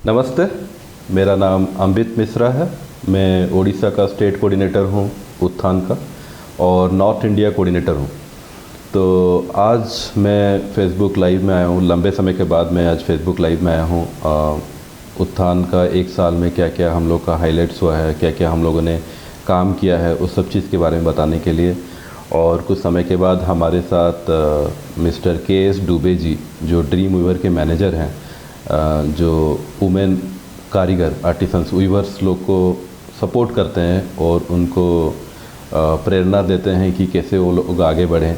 नमस्ते। मेरा नाम अमृत मिश्रा है। मैं उड़ीसा का स्टेट कोऑर्डिनेटर हूँ उत्थान का और नॉर्थ इंडिया कोऑर्डिनेटर हूँ। तो आज मैं फेसबुक लाइव में आया हूँ। लंबे समय के बाद मैं आज फेसबुक लाइव में आया हूँ। उत्थान का एक साल में क्या क्या हम लोग का हाइलाइट्स हुआ है, क्या क्या हम लोगों ने काम किया है, उस सब चीज़ के बारे में बताने के लिए। और कुछ समय के बाद हमारे साथ मिस्टर के.एस. दुबे जी, जो ड्रीम वीवर के मैनेजर हैं, जो वुमेन कारीगर आर्टिसंस वीवर्स लोग को सपोर्ट करते हैं और उनको प्रेरणा देते हैं कि कैसे वो लोग आगे बढ़ें।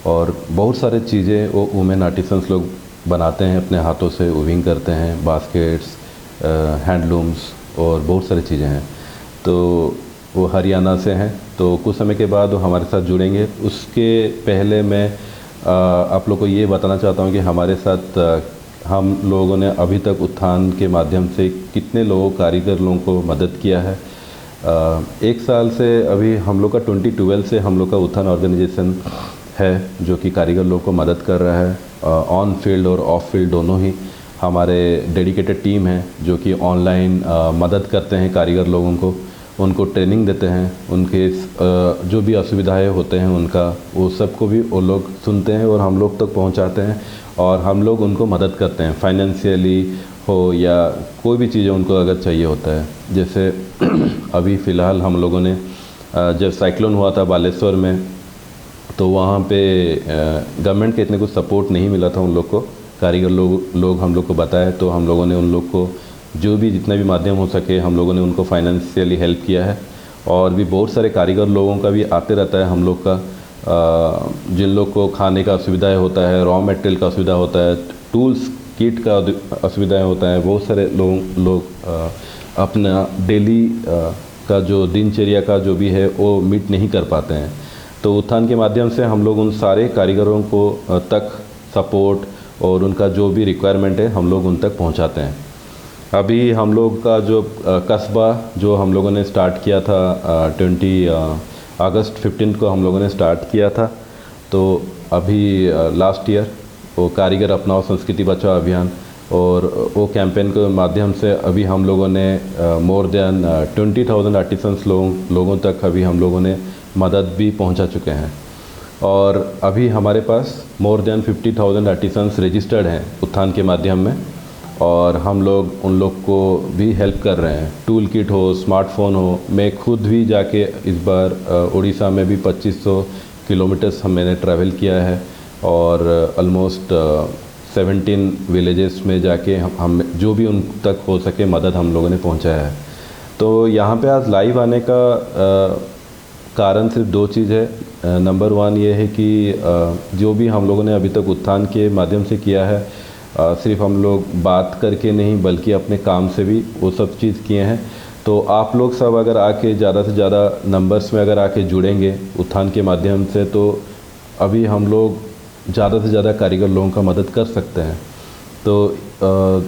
और बहुत सारे चीज़ें वो वुमेन आर्टिसंस लोग बनाते हैं, अपने हाथों से वीविंग करते हैं, बास्केट्स, हैंडलूम्स और बहुत सारी चीज़ें हैं। तो वो हरियाणा से हैं। तो कुछ समय के बाद वो हमारे साथ जुड़ेंगे। उसके पहले मैं आप लोग को ये बताना चाहता हूँ कि हमारे साथ हम लोगों ने अभी तक उत्थान के माध्यम से कितने लोगों कारीगर लोगों को मदद किया है। एक साल से अभी हम लोग का 2012 से हम लोग का उत्थान ऑर्गेनाइजेशन है जो कि कारीगर लोगों को मदद कर रहा है। ऑन फील्ड और ऑफ फील्ड दोनों ही हमारे डेडिकेटेड टीम है जो कि ऑनलाइन मदद करते हैं कारीगर लोगों को, उनको ट्रेनिंग देते हैं, उनके जो भी असुविधाएं होते हैं उनका वो सबको भी वो लोग सुनते हैं और हम लोग तक पहुंचाते हैं। और हम लोग उनको मदद करते हैं, फाइनेंशियली हो या कोई भी चीज़ें उनको अगर चाहिए होता है। जैसे अभी फ़िलहाल हम लोगों ने जब साइक्लोन हुआ था बालेश्वर में, तो वहाँ पे गवर्नमेंट के इतने कुछ सपोर्ट नहीं मिला था उन लोग को। कारीगर लोग हम लोग को बताए, तो हम लोगों ने उन लोग को जो भी जितना भी माध्यम हो सके हम लोगों ने उनको फाइनेंशियली हेल्प किया है। और भी बहुत सारे कारीगर लोगों का भी आते रहता है हम लोग का, जिन लोग को खाने का असुविधाएँ होता है, रॉ मटेरियल का असुविधा होता है, टूल्स किट का असुविधाएँ होता है। बहुत सारे लोग अपना डेली का जो दिनचर्या का जो भी है वो मीट नहीं कर पाते हैं। तो उत्थान के माध्यम से हम लोग उन सारे कारीगरों को तक सपोर्ट और उनका जो भी रिक्वायरमेंट है हम लोग उन तक पहुंचाते हैं। अभी हम लोग का जो कस्बा जो हम लोगों ने स्टार्ट किया था अगस्त 15 को हम लोगों ने स्टार्ट किया था। तो अभी लास्ट ईयर वो कारीगर अपनाओ संस्कृति बचाओ अभियान और वो कैंपेन के माध्यम से अभी हम लोगों ने मोर देन 20,000 आर्टिसंस लोगों तक अभी हम लोगों ने मदद भी पहुंचा चुके हैं। और अभी हमारे पास मोर देन 50,000 आर्टिसंस रजिस्टर्ड हैं उत्थान के माध्यम में। और हम लोग उन लोग को भी हेल्प कर रहे हैं, टूल किट हो, स्मार्टफ़ोन हो। मैं खुद भी जाके इस बार उड़ीसा में भी 2500 किलोमीटर्स मैंने ट्रैवल किया है और ऑलमोस्ट 17 विलेजेस में जाके हम जो भी उन तक हो सके मदद हम लोगों ने पहुंचाया है। तो यहाँ पे आज लाइव आने का कारण सिर्फ दो चीज़ है। नंबर 1 ये है कि जो भी हम लोगों ने अभी तक उत्थान के माध्यम से किया है, सिर्फ हम लोग बात करके नहीं बल्कि अपने काम से भी वो सब चीज़ किए हैं। तो आप लोग सब अगर आके ज़्यादा से ज़्यादा नंबर्स में अगर आके जुड़ेंगे उत्थान के माध्यम से, तो अभी हम लोग ज़्यादा से ज़्यादा कारीगर लोगों का मदद कर सकते हैं। तो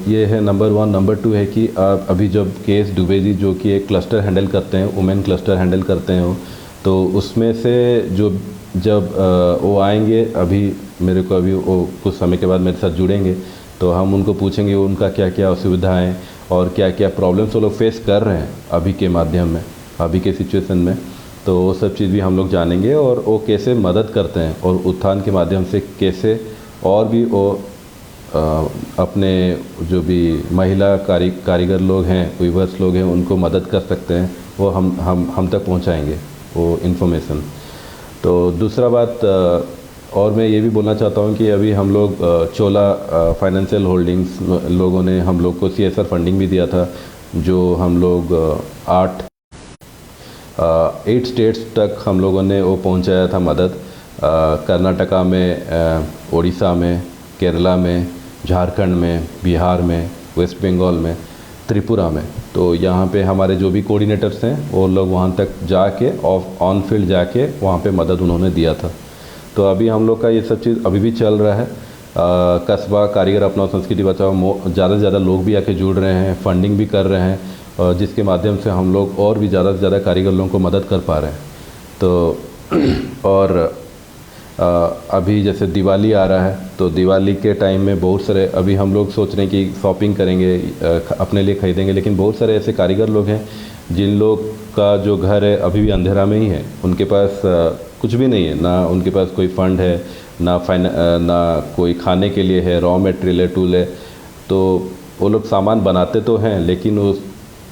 ये है नंबर 1। नंबर 2 है कि अभी जब के.एस. दुबे जी जो कि एक क्लस्टर हैंडल करते हैं, वुमेन क्लस्टर हैंडल करते हैं वो, तो उसमें से जब वो आएंगे, अभी मेरे को अभी वो कुछ समय के बाद मेरे साथ जुड़ेंगे, तो हम उनको पूछेंगे उनका क्या क्या असुविधाएँ और क्या क्या प्रॉब्लम्स वो लोग फेस कर रहे हैं अभी के माध्यम में, अभी के सिचुएशन में। तो वो सब चीज़ भी हम लोग जानेंगे और वो कैसे मदद करते हैं और उत्थान के माध्यम से कैसे और भी वो अपने जो भी महिला कारीगर लोग हैं, वीवर्स लोग हैं, उनको मदद कर सकते हैं। वो हम तक पहुंचाएंगे वो इन्फॉर्मेशन। तो दूसरा बात और मैं ये भी बोलना चाहता हूँ कि अभी हम लोग चोला फाइनेंशियल होल्डिंग्स लोगों ने हम लोग को CSR फंडिंग भी दिया था, जो हम लोग 8 स्टेट्स तक हम लोगों ने वो पहुँचाया था मदद। कर्नाटका में, उड़ीसा में, केरला में, झारखंड में, बिहार में, वेस्ट बंगाल में, त्रिपुरा में। तो यहाँ पे हमारे जो भी कोऑर्डिनेटर्स हैं वो लोग वहाँ तक जाके ऑन फील्ड जाके वहाँ पे मदद उन्होंने दिया था। तो अभी हम लोग का ये सब चीज़ अभी भी चल रहा है। कस्बा कारीगर अपनाओ संस्कृति बचाओ, ज़्यादा से ज़्यादा लोग भी आके जुड़ रहे हैं, फंडिंग भी कर रहे हैं, जिसके माध्यम से हम लोग और भी ज़्यादा से ज़्यादा कारीगर लोगों को मदद कर पा रहे हैं। तो और अभी जैसे दिवाली आ रहा है, तो दिवाली के टाइम में बहुत सारे, अभी हम लोग सोच रहे हैं कि शॉपिंग करेंगे, अपने लिए ख़रीदेंगे, लेकिन बहुत सारे ऐसे कारीगर लोग हैं जिन लोग का जो घर है अभी भी अंधेरा में ही है। उनके पास कुछ भी नहीं है, ना उनके पास कोई फ़ंड है, ना कोई खाने के लिए है, रॉ मटेरियल है, टूल है। तो वो लोग सामान बनाते तो हैं, लेकिन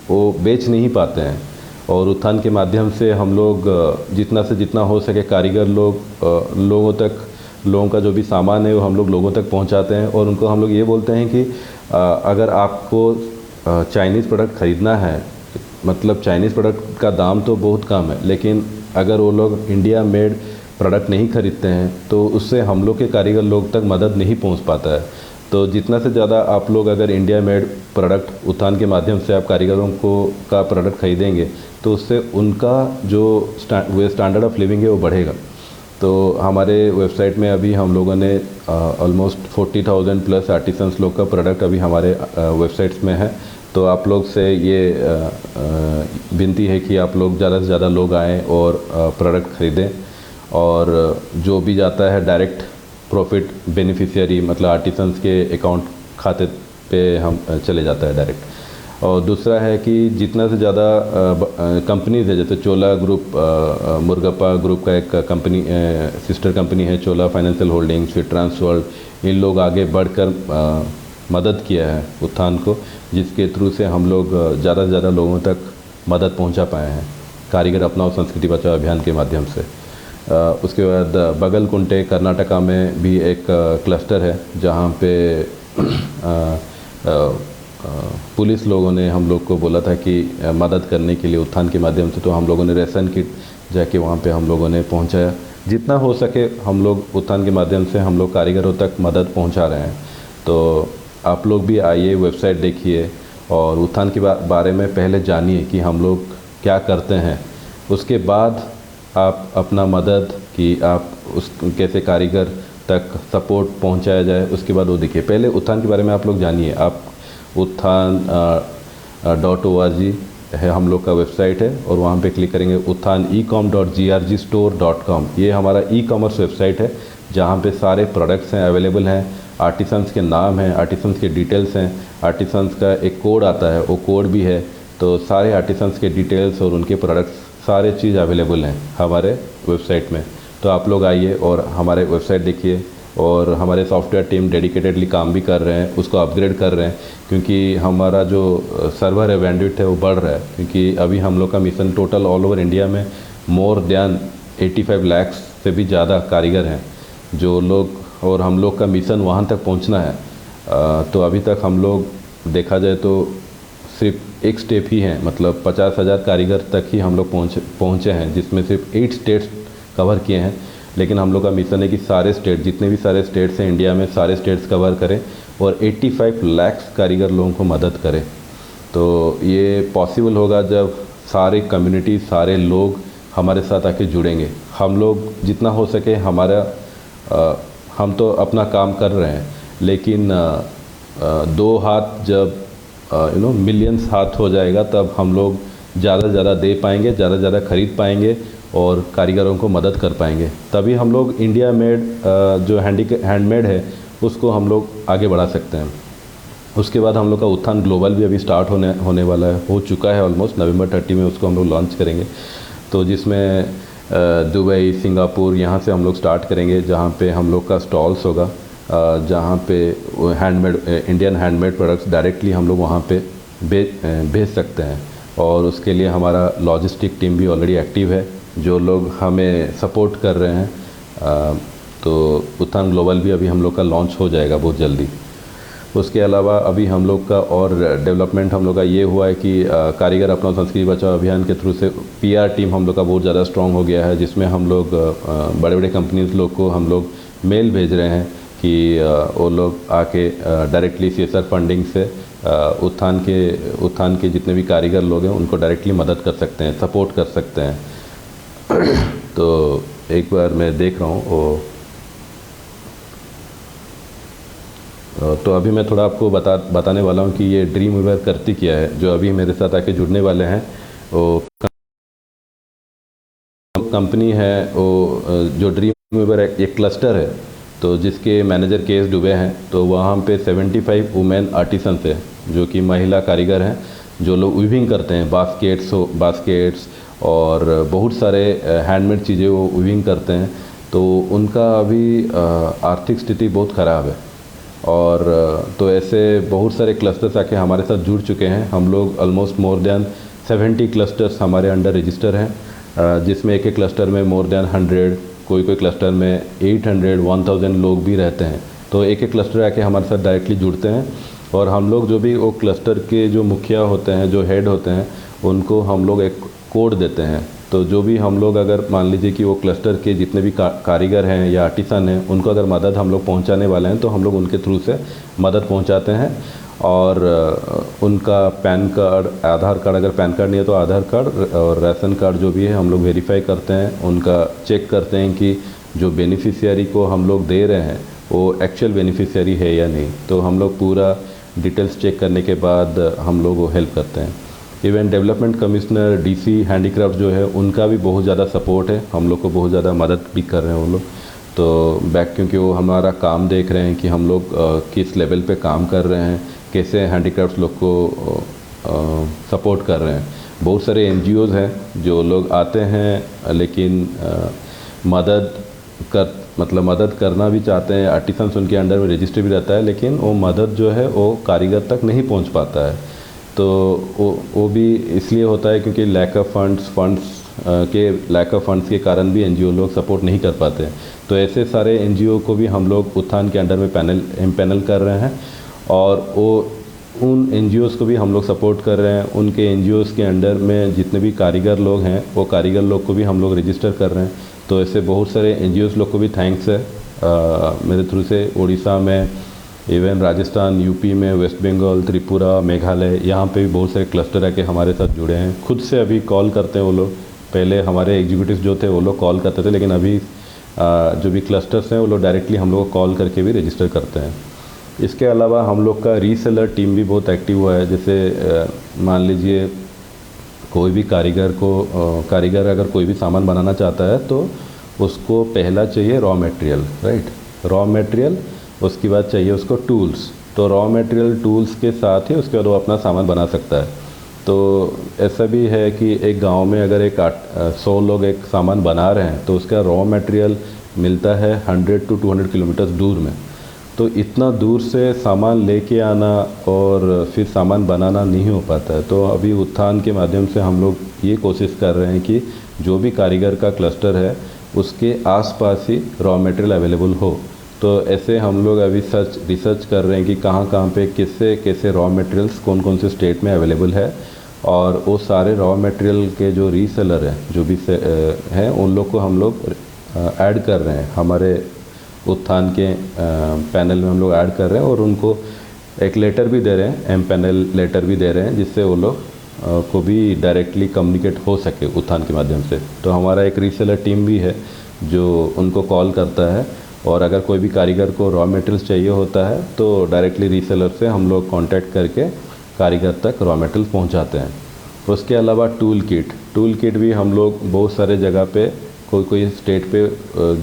वो बेच नहीं पाते हैं। और उत्थान के माध्यम से हम लोग जितना से जितना हो सके कारीगर लोगों तक, लोगों का जो भी सामान है वो हम लोग लोगों तक पहुंचाते हैं। और उनको हम लोग ये बोलते हैं कि अगर आपको चाइनीज़ प्रोडक्ट ख़रीदना है, मतलब चाइनीज़ प्रोडक्ट का दाम तो बहुत कम है, लेकिन अगर वो लोग इंडिया मेड प्रोडक्ट नहीं खरीदते हैं तो उससे हम लोग के कारीगर लोग तक मदद नहीं पहुंच पाता है। तो जितना से ज़्यादा आप लोग अगर इंडिया मेड प्रोडक्ट उत्थान के माध्यम से आप कारीगरों का प्रोडक्ट खरीदेंगे तो उससे उनका जो स्टैंडर्ड ऑफ लिविंग है वो बढ़ेगा। तो हमारे वेबसाइट में अभी हम लोगों ने ऑलमोस्ट 40,000 प्लस आर्टिसंस लोग का प्रोडक्ट अभी हमारे वेबसाइट्स में है। तो आप लोग से ये विनती है कि आप लोग ज़्यादा से ज़्यादा लोग आएँ और प्रोडक्ट ख़रीदें। और जो भी जाता है डायरेक्ट प्रॉफिट बेनिफिशियरी, मतलब आर्टिसंस के अकाउंट खाते पे हम चले जाता है डायरेक्ट। और दूसरा है कि जितना से ज़्यादा कंपनीज़ है, जैसे चोला ग्रुप, मुर्गप्पा ग्रुप का एक कंपनी, सिस्टर कंपनी है चोला फाइनेंशियल होल्डिंग्स, फिर ट्रांसवर्ल्ड, इन लोग आगे बढ़कर मदद किया है उत्थान को, जिसके थ्रू से हम लोग ज़्यादा से ज़्यादा लोगों तक मदद पहुंचा पाए हैं कारीगर अपनाओ संस्कृति बचाओ अभियान के माध्यम से। उसके बाद बगलकुंटे कर्नाटका में भी एक क्लस्टर है जहाँ पे पुलिस लोगों ने हम लोग को बोला था कि मदद करने के लिए उत्थान के माध्यम से, तो हम लोगों ने राशन किट जाके वहाँ पे हम लोगों ने पहुँचाया। जितना हो सके हम लोग उत्थान के माध्यम से हम लोग कारीगरों तक मदद पहुँचा रहे हैं। तो आप लोग भी आइए, वेबसाइट देखिए और उत्थान के बारे में पहले जानिए कि हम लोग क्या करते हैं। उसके बाद आप अपना मदद कि आप उस कैसे कारीगर तक सपोर्ट पहुंचाया जाए, उसके बाद वो देखिए। पहले उत्थान के बारे में आप लोग जानिए। आप उत्थान.org है हम लोग का वेबसाइट है, और वहाँ पे क्लिक करेंगे उत्थान ecom.grgstore.com। ये हमारा ई-कॉमर्स वेबसाइट है जहाँ पे सारे प्रोडक्ट्स हैं, अवेलेबल हैं। आर्टिसंस के नाम हैं, आर्टिसंस के डिटेल्स हैं, आर्टिसंस का एक कोड आता है, वो कोड भी है। तो सारे आर्टिसंस के डिटेल्स और उनके प्रोडक्ट्स सारे चीज़ अवेलेबल हैं हमारे वेबसाइट में। तो आप लोग आइए और हमारे वेबसाइट देखिए। और हमारे सॉफ्टवेयर टीम डेडिकेटेडली काम भी कर रहे हैं, उसको अपग्रेड कर रहे हैं, क्योंकि हमारा जो सर्वर है, बैंडविड्थ है, वो बढ़ रहा है। क्योंकि अभी हम लोग का mission total all over India में मोर देन 85 लाख से भी ज़्यादा कारीगर हैं जो लोग, और हम लोग का मिशन वहाँ तक पहुँचना है। तो अभी तक हम लोग देखा जाए तो सिर्फ एक स्टेप ही है, मतलब 50,000 कारीगर तक ही हम लोग पहुँचे हैं, जिसमें सिर्फ 8 स्टेट्स कवर किए हैं। लेकिन हम लोग का मिशन है कि सारे स्टेट, जितने भी सारे स्टेट्स हैं इंडिया में, सारे स्टेट्स कवर करें और 85 लाख कारीगर लोगों को मदद करें। तो ये पॉसिबल होगा जब सारे कम्युनिटी, सारे लोग हमारे साथ आके जुड़ेंगे। हम लोग जितना हो सके हम तो अपना काम कर रहे हैं, लेकिन दो हाथ जब मिलियंस हाथ हो जाएगा, तब हम लोग ज़्यादा से ज़्यादा दे पाएंगे, ज़्यादा से ज़्यादा खरीद पाएंगे और कारीगरों को मदद कर पाएंगे। तभी हम लोग इंडिया मेड जो हैंडमेड है उसको हम लोग आगे बढ़ा सकते हैं। उसके बाद हम लोग का उत्थान ग्लोबल भी अभी स्टार्ट होने वाला है, हो चुका है ऑलमोस्ट। नवंबर 30 में उसको हम लोग लॉन्च करेंगे। तो जिसमें दुबई, सिंगापुर, यहाँ से हम लोग स्टार्ट करेंगे, जहाँ पे हम लोग का स्टॉल्स होगा, जहाँ पे handmade Indian handmade products directly हम लोग वहाँ पे भेज सकते हैं। और उसके लिए हमारा लॉजिस्टिक टीम भी ऑलरेडी एक्टिव है, जो लोग हमें सपोर्ट कर रहे हैं। तो उत्थान ग्लोबल भी अभी हम लोग का लॉन्च हो जाएगा बहुत जल्दी। उसके अलावा अभी हम लोग का और डेवलपमेंट हम लोग का ये हुआ है कि कारीगर अपना संस्कृति बचाओ अभियान के थ्रू से PR टीम हम लोग का बहुत ज़्यादा स्ट्रॉन्ग हो गया है, जिसमें हम लोग बड़े बड़े कंपनीज लोग को हम लोग मेल भेज रहे हैं कि वो लोग आके डायरेक्टली CSR फंडिंग से उत्थान के जितने भी कारीगर लोग हैं उनको डायरेक्टली मदद कर सकते हैं, सपोर्ट कर सकते हैं। तो एक बार मैं देख रहा हूँ तो अभी मैं थोड़ा आपको बताने वाला हूँ कि ये ड्रीम वीवर करती क्या है। जो अभी मेरे साथ आके जुड़ने वाले हैं, वो कंपनी है, वो जो ड्रीम ड्रीमवीवर एक क्लस्टर है तो जिसके मैनेजर केएस दुबे हैं, तो वहाँ पे 75 वुमेन आर्टिसंस है जो कि महिला कारीगर हैं, जो लोग वीविंग करते हैं, बास्केट्स और बहुत सारे हैंडमेड चीज़ें वो वीविंग करते हैं। तो उनका अभी आर्थिक स्थिति बहुत ख़राब है और तो ऐसे बहुत सारे क्लस्टर्स आके हमारे साथ जुड़ चुके हैं। हम लोग ऑलमोस्ट मोर देन 70 क्लस्टर्स हमारे अंडर रजिस्टर हैं, जिसमें एक क्लस्टर में मोर देन 100, कोई क्लस्टर में 800, 1000 लोग भी रहते हैं। तो एक क्लस्टर आके हमारे साथ डायरेक्टली जुड़ते हैं और हम लोग जो भी वो क्लस्टर के जो मुखिया होते हैं, जो हेड होते हैं, उनको हम लोग एक कोड देते हैं। तो जो भी हम लोग अगर मान लीजिए कि वो क्लस्टर के जितने भी कारीगर हैं या आर्टिसन हैं, उनको अगर मदद हम लोग पहुंचाने वाले हैं तो हम लोग उनके थ्रू से मदद पहुंचाते हैं। और उनका पैन कार्ड, आधार कार्ड, अगर पैन कार्ड नहीं है तो आधार कार्ड और राशन कार्ड जो भी है हम लोग वेरीफाई करते हैं, उनका चेक करते हैं कि जो बेनिफिशियरी को हम लोग दे रहे हैं वो एक्चुअल बेनिफिशियरी है या नहीं। तो हम लोग पूरा डिटेल्स चेक करने के बाद हम लोग वो हेल्प करते हैं। Even development commissioner, DC handicraft जो है, उनका भी बहुत ज़्यादा सपोर्ट है, हम लोग को बहुत ज़्यादा मदद भी कर रहे हैं वो लोग। तो क्योंकि वो हमारा काम देख रहे हैं कि हम लोग किस लेवल पे काम कर रहे हैं, कैसे हैंडीक्राफ्ट लोग को सपोर्ट कर रहे हैं। बहुत सारे एनजीओज़ हैं जो लोग आते हैं लेकिन मदद करना भी चाहते हैं, आर्टिसंस उनके अंडर में रजिस्टर भी रहता है, लेकिन वो मदद जो है वो कारीगर तक नहीं पहुंच पाता है। तो वो भी इसलिए होता है क्योंकि लैक ऑफ फंड्स के कारण भी एनजीओ लोग सपोर्ट नहीं कर पाते हैं। तो ऐसे सारे एनजीओ को भी हम लोग उत्थान के अंडर में पैनल कर रहे हैं और उन एनजीओज़ को भी हम लोग सपोर्ट कर रहे हैं। उनके एनजीओज़ के अंडर में जितने भी कारीगर लोग हैं, वो कारीगर लोग को भी हम लोग रजिस्टर कर रहे हैं। तो ऐसे बहुत सारे एनजीओज़ लोग को भी थैंक्स है मेरे थ्रू से। उड़ीसा में, इवन राजस्थान, यूपी में, वेस्ट बंगाल, त्रिपुरा, मेघालय, यहाँ पे भी बहुत सारे क्लस्टर है कि हमारे साथ जुड़े हैं। खुद से अभी कॉल करते हैं वो लोग। पहले हमारे एग्जीक्यूटिव जो थे वो लोग कॉल करते थे, लेकिन अभी जो भी क्लस्टर्स हैं वो लोग डायरेक्टली हम लोग को कॉल करके भी रजिस्टर करते हैं। इसके अलावा हम लोग का रीसेलर टीम भी बहुत एक्टिव हुआ है। जैसे मान लीजिए कोई भी कारीगर अगर कोई भी सामान बनाना चाहता है तो उसको पहला चाहिए raw material, right, raw material. उसके बाद चाहिए उसको टूल्स। तो रॉ मटेरियल, टूल्स के साथ ही उसके बाद वो अपना सामान बना सकता है। तो ऐसा भी है कि एक गांव में अगर 100 लोग एक सामान बना रहे हैं तो उसका रॉ मटेरियल मिलता है 100 to 200 किलोमीटर दूर में। तो इतना दूर से सामान लेके आना और फिर सामान बनाना नहीं हो पाता है। तो अभी उत्थान के माध्यम से हम लोग ये कोशिश कर रहे हैं कि जो भी कारीगर का क्लस्टर है उसके आसपास ही रॉ मटेरियल अवेलेबल हो। तो ऐसे हम लोग अभी रिसर्च कर रहे हैं कि कहाँ पे कैसे रॉ मटेरियल्स कौन कौन से स्टेट में अवेलेबल है, और वो सारे रॉ मटेरियल के जो रीसेलर हैं, जो भी हैं, उन लोग को हम लोग ऐड कर रहे हैं हमारे उत्थान के पैनल में। हम लोग ऐड कर रहे हैं और उनको एक लेटर भी दे रहे हैं, एम पैनल लेटर भी दे रहे हैं, जिससे वो लोग को भी डायरेक्टली कम्युनिकेट हो सके उत्थान के माध्यम से। तो हमारा एक रीसेलर टीम भी है जो उनको कॉल करता है, और अगर कोई भी कारीगर को रॉ मटेरियल्स चाहिए होता है तो डायरेक्टली रीसेलर से हम लोग कांटेक्ट करके कारीगर तक रॉ मटेरियल पहुंचाते हैं। उसके अलावा टूल किट भी हम लोग बहुत सारे जगह पे, कोई स्टेट पे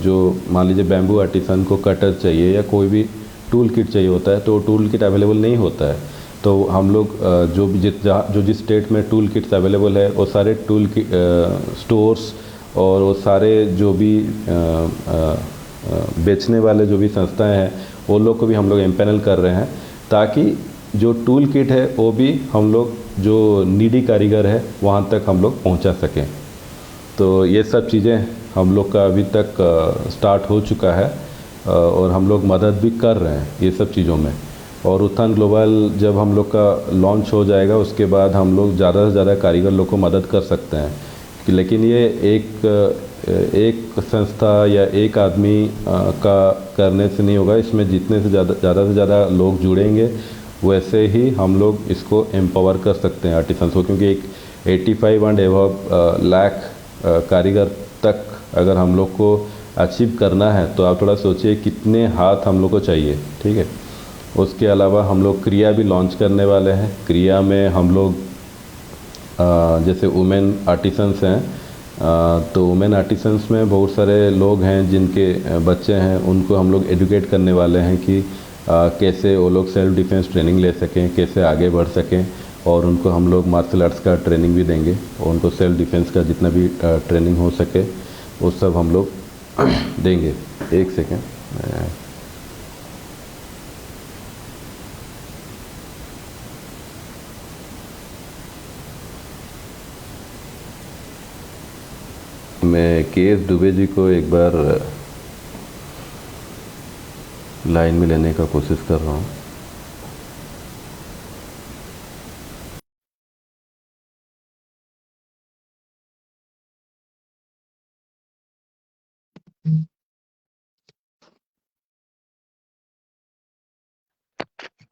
जो मान लीजिए बैम्बू आर्टिसन को कटर चाहिए या कोई भी टूल किट चाहिए होता है तो टूल किट अवेलेबल नहीं होता है। तो हम लोग जिस स्टेट में टूल किट्स अवेलेबल है वो सारे टूल की स्टोर्स और वो सारे जो भी बेचने वाले जो भी संस्थाएं हैं वो लोग को भी हम लोग एम्पैनल कर रहे हैं, ताकि जो टूल किट है वो भी हम लोग जो नीडी कारीगर है वहाँ तक हम लोग पहुँचा सकें। तो ये सब चीज़ें हम लोग का अभी तक स्टार्ट हो चुका है और हम लोग मदद भी कर रहे हैं ये सब चीज़ों में। और उत्थान ग्लोबल जब हम लोग का लॉन्च हो जाएगा उसके बाद हम लोग ज़्यादा से ज़्यादा कारीगर लोग को मदद कर सकते हैं। लेकिन ये एक संस्था या एक आदमी का करने से नहीं होगा। इसमें जितने से ज़्यादा लोग जुड़ेंगे वैसे ही हम लोग इसको एम्पावर कर सकते हैं आर्टिसंस को। क्योंकि एक 85 एंड एबव लाख कारीगर तक अगर हम लोग को अचीव करना है तो आप थोड़ा सोचिए कितने हाथ हम लोग को चाहिए, ठीक है। उसके अलावा हम लोग क्रिया भी लॉन्च करने वाले हैं। क्रिया में हम लोग जैसे वुमेन आर्टिसंस हैं तो वुमेन आर्टिसंस में बहुत सारे लोग हैं जिनके बच्चे हैं, उनको हम लोग एजुकेट करने वाले हैं कि कैसे वो लोग सेल्फ डिफेंस ट्रेनिंग ले सकें, कैसे आगे बढ़ सकें। और उनको हम लोग मार्शल आर्ट्स का ट्रेनिंग भी देंगे और उनको सेल्फ डिफेंस का जितना भी ट्रेनिंग हो सके वो सब हम लोग देंगे। एक सेकेंड। मैं के एस दुबे जी को एक बार लाइन में लेने का कोशिश कर रहा हूँ।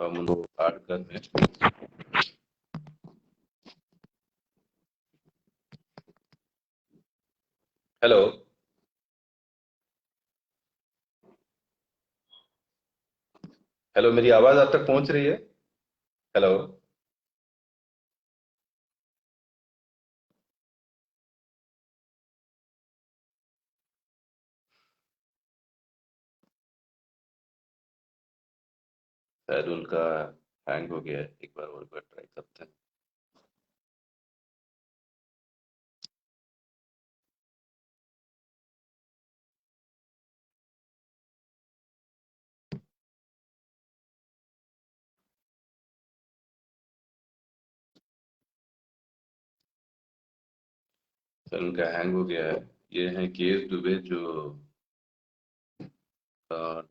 हम उनको ऐड कर रहे हैं। हेलो। हेलो, मेरी आवाज़ आप तक पहुँच रही है? हेलो। शायद उनका हैंग हो गया है, एक बार और ट्राई करते हैं। सर उनका हैंग हो गया है। ये हैं के एस दुबे जो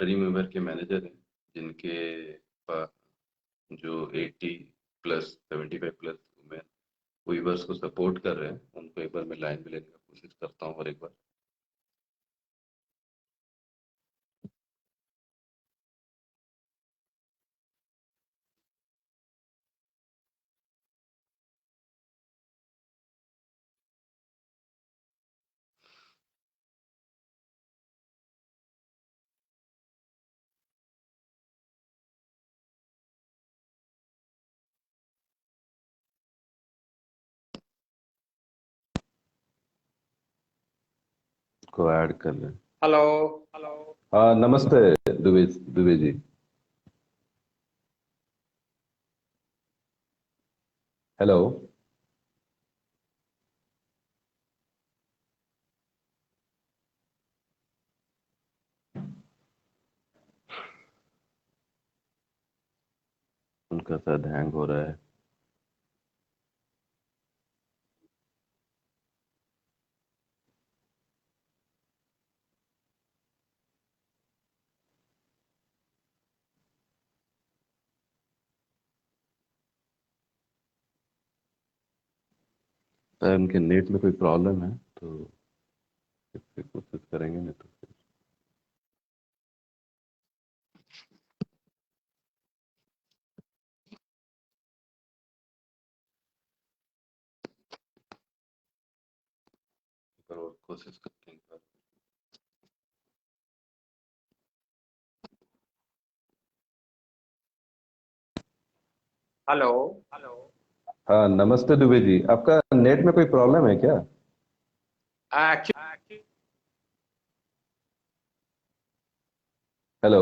ड्रीम वीवर के मैनेजर हैं, जिनके पा- जो 80 प्लस 75 प्लस वुमेन वीवर्स को सपोर्ट कर रहे हैं, उनको एक बार मैं लाइन में लेने की कोशिश करता हूँ और एक बार को ऐड कर लें। हेलो। हाँ, नमस्ते दुबे दुबे जी। हेलो। उनका शायद हैंग हो रहा है। शायद उनके नेट में कोई प्रॉब्लम है, तो फिर कोशिश करेंगे, नहीं तो फिर एक बार और कोशिश करते हैं एक बार। हेलो। हाँ, नमस्ते दुबे जी, आपका नेट में कोई प्रॉब्लम है क्या? Actually hello.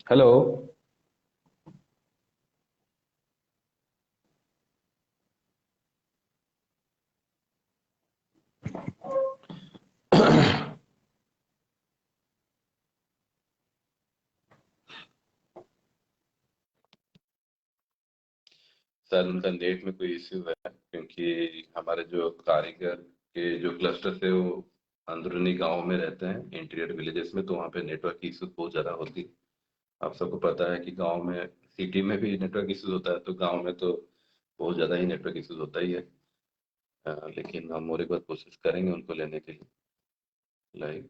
हेलो। सर उनका नेट में कोई इश्यू है, क्योंकि हमारे जो कारीगर के जो क्लस्टर है वो अंदरूनी गांव में रहते हैं, इंटीरियर विलेजेस में, तो वहाँ पे नेटवर्क की इश्यू बहुत ज़्यादा होती है। आप सबको पता है कि गांव में, सिटी में भी नेटवर्क इश्यूज होता है, तो गांव में तो बहुत ज़्यादा ही नेटवर्क इश्यूज होता ही है। लेकिन हम और एक बार कोशिश करेंगे उनको लेने के लिए लाइव।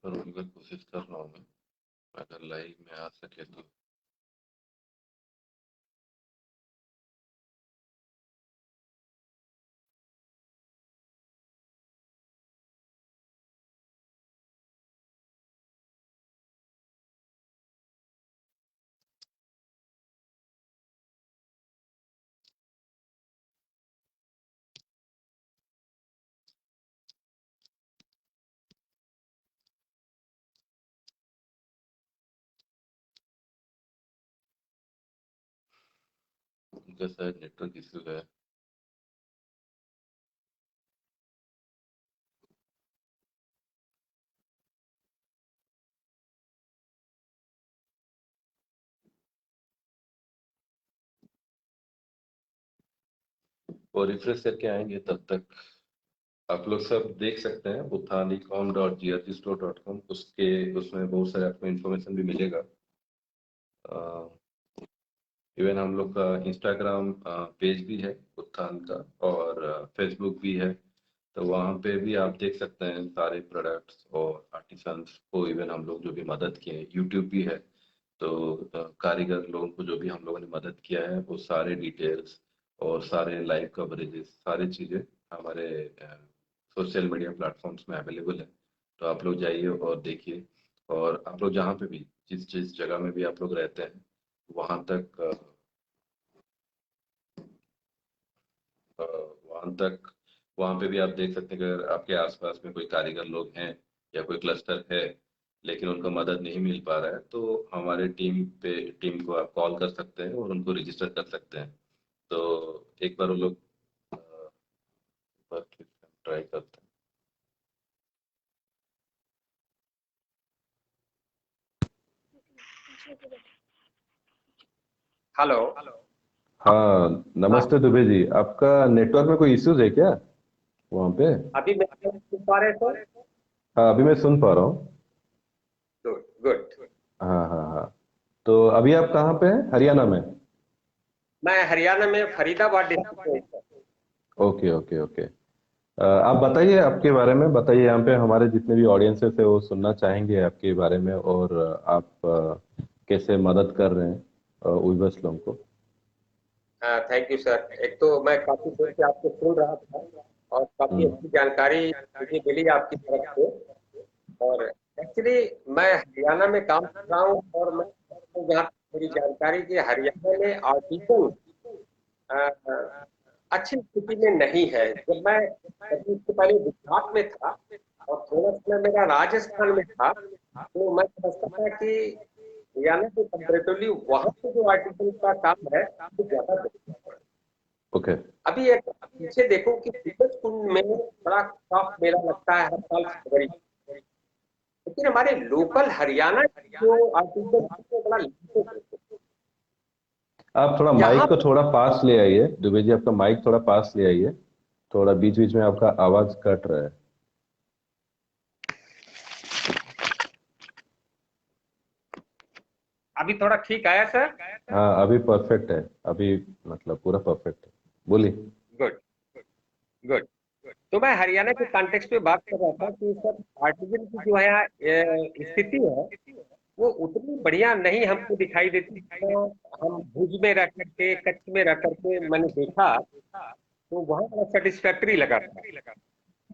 पर उनका कोशिश कर रहा हूँ मैं, अगर लाइव में आ सके तो। उनका शायद नेटवर्क इशू है। वो रिफ्रेश करके आएंगे, तब तक आप लोग सब देख सकते हैं uthanicom.grgstore.com। उसके उसमें बहुत सारे आपको इन्फॉर्मेशन भी मिलेगा। इवन हम लोग का इंस्टाग्राम पेज भी है उत्थान का, और फेसबुक भी है। तो वहाँ पे भी आप देख सकते हैं सारे प्रोडक्ट्स और आर्टिसंस को, इवन हम लोग जो भी मदद किए हैं। यूट्यूब भी है, तो कारीगर लोगों को जो भी हम लोगों ने मदद किया है वो सारे डिटेल्स और सारे लाइव कवरेजेस, सारी चीज़ें हमारे सोशल मीडिया प्लेटफॉर्म्स में अवेलेबल है। तो आप लोग जाइए और देखिए। और आप लोग जहाँ पे भी, जिस जिस जगह में भी आप लोग रहते हैं, वहाँ तक वहाँ तक वहाँ पे भी आप देख सकते हैं कि अगर आपके आसपास में कोई कारीगर लोग हैं या कोई क्लस्टर है लेकिन उनको मदद नहीं मिल पा रहा है, तो हमारे टीम को आप कॉल कर सकते हैं और उनको रजिस्टर कर सकते हैं। तो एक बार वो लोग ट्राई करते हैं। हेलो। हाँ, हाँ, नमस्ते दुबे जी। आपका नेटवर्क में कोई इश्यूज है क्या वहाँ पे? अभी मैं सुन पा रहे सर? हाँ, अभी मैं सुन पा रहा हूँ। Good good. हाँ हाँ हाँ। तो अभी आप कहाँ पे हैं, हरियाणा में? मैं हरियाणा में फरीदाबाद डिस्ट्रिक्ट में हूँ सर। Okay okay okay. आप बताइए, आपके बारे में बताइए। यहाँ पे हमारे जितने भी ऑडियंसेस है वो सुनना चाहेंगे आपके बारे में, और आप कैसे मदद कर रहे हैं उइबर्स लोगों को। Thank you sir. एक तो मैं काफी देर से आपको सुन रहा था और काफी हम्म। अच्छी जानकारी मुझे मिली आपकी तरफ से। और एक्चुअली मैं हरियाणा में काम कर रहा हूँ, और मैं जहाँ तक मेरी जानकारी कि हरियाणा में ऑटिज्म अच्छी स्थिति में नहीं है। जब मैं अभी इससे पहले गुजरात में था और थोड़ा समय मेरा राजस्थान में था, तो मैं समझता था कि हरियाणा के कंपेरेटिवली वहाँ पे जो ऑटिज्म का काम है वो ज्यादा बेहतर है। ओके। अभी एक पीछे देखो कि टीचर्स कुंड में बड़ा टफ मेला लगता है हर साल फरवरी, लेकिन हमारे लोकल हरियाणा की जो ऑटिज्म है, बड़ा लिमिटेड है। आप थोड़ा माइक यहाँ को थोड़ा पास ले आइए दुबे जी, आपका माइक थोड़ा पास ले आइए। थोड़ा बीच बीच में आपका आवाज कट रहा है। अभी थोड़ा ठीक आया सर? हाँ, अभी परफेक्ट है। अभी मतलब पूरा परफेक्ट है। बोलिए। Good good. तो मैं हरियाणा के कॉन्टेक्स्ट में बात कर रहा था कि सर ऑटिज्म की जो है स्थिति है वो उतनी बढ़िया नहीं हमको दिखाई देती जितना हम भुज में रह करके, कच्छ में रह करके मैंने देखा, तो वहाँ बड़ा सेटिस्फैक्टरी लगा था।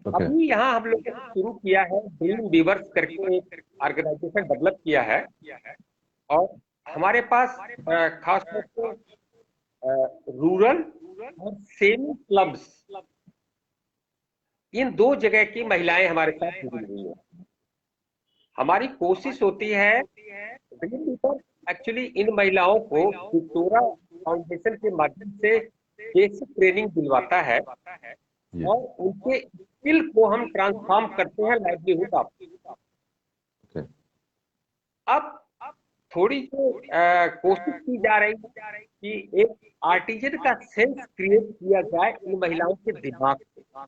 ओके। अभी यहाँ हम लोगों ने शुरू किया है, ड्रीम वीवर्स करके एक ऑर्गेनाइजेशन डेवलप किया है। और हमारे पास खास तौर से रूरल और सेमी क्लब्स, इन दो जगह की महिलाएं हमारे साथ जुड़ी हुई हैं। हमारी कोशिश होती है एक्चुअली इन महिलाओं को विक्टोरा फाउंडेशन के माध्यम से बेसिक ट्रेनिंग दिलवाता है, जी। और उनके स्किल को हम ट्रांसफॉर्म करते हैं लाइवलीहुड आप। ओके। अब थोड़ी जो कोशिश की जा रही है कि एक आर्टिजन का सेंस क्रिएट किया जाए इन महिलाओं के दिमाग में।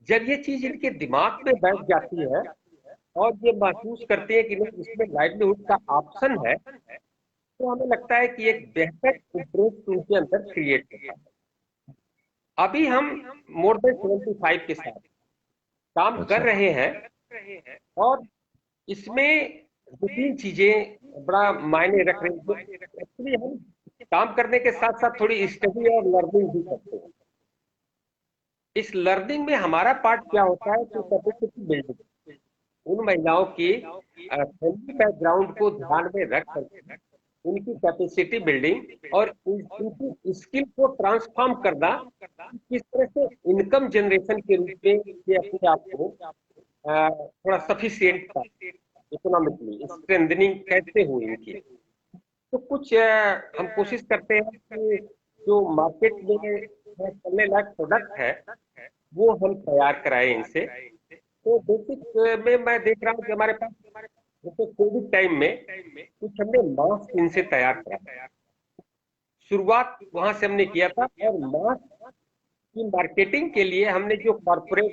जब ये चीज इनके दिमाग में बैठ जाती है और ये महसूस करते हैं कि नहीं इसमें लाइवलीहुड का ऑप्शन है, तो हमें लगता है कि एक बेहतर इंटरेस्ट उनके अंदर क्रिएट होता है। अभी हम मोर देन 75 के साथ काम कर अच्छा। रहे हैं। और इसमें दो तीन चीजें बड़ा मायने रख रही हैं। एक्चुअली हम काम करने के साथ साथ थोड़ी स्टडी और लर्निंग भी करते हैं। इस लर्निंग में हमारा पार्ट क्या होता है कि कैपेसिटी बिल्डिंग, उन महिलाओं की फैमिली बैकग्राउंड को ध्यान में रख करके उनकी कैपेसिटी बिल्डिंग और उनकी स्किल को ट्रांसफॉर्म करना, किस तरह से इनकम जनरेशन के रूप में ये अपने आप को थोड़ा सफिशियंट इकोनॉमिकली स्ट्रेंथनिंग कैसे हुई इनकी। तो कुछ हम कोशिश करते हैं कि जो मार्केट में चलने लायक प्रोडक्ट है वो हम तैयार कराएं इनसे। तो बेसिक में मैं देख रहा हूँ कि हमारे पास जैसे कोविड टाइम में कुछ हमने मास्क इनसे तैयार करा, शुरुआत वहां से हमने किया था। और मास्क की मार्केटिंग के लिए हमने जो कॉर्पोरेट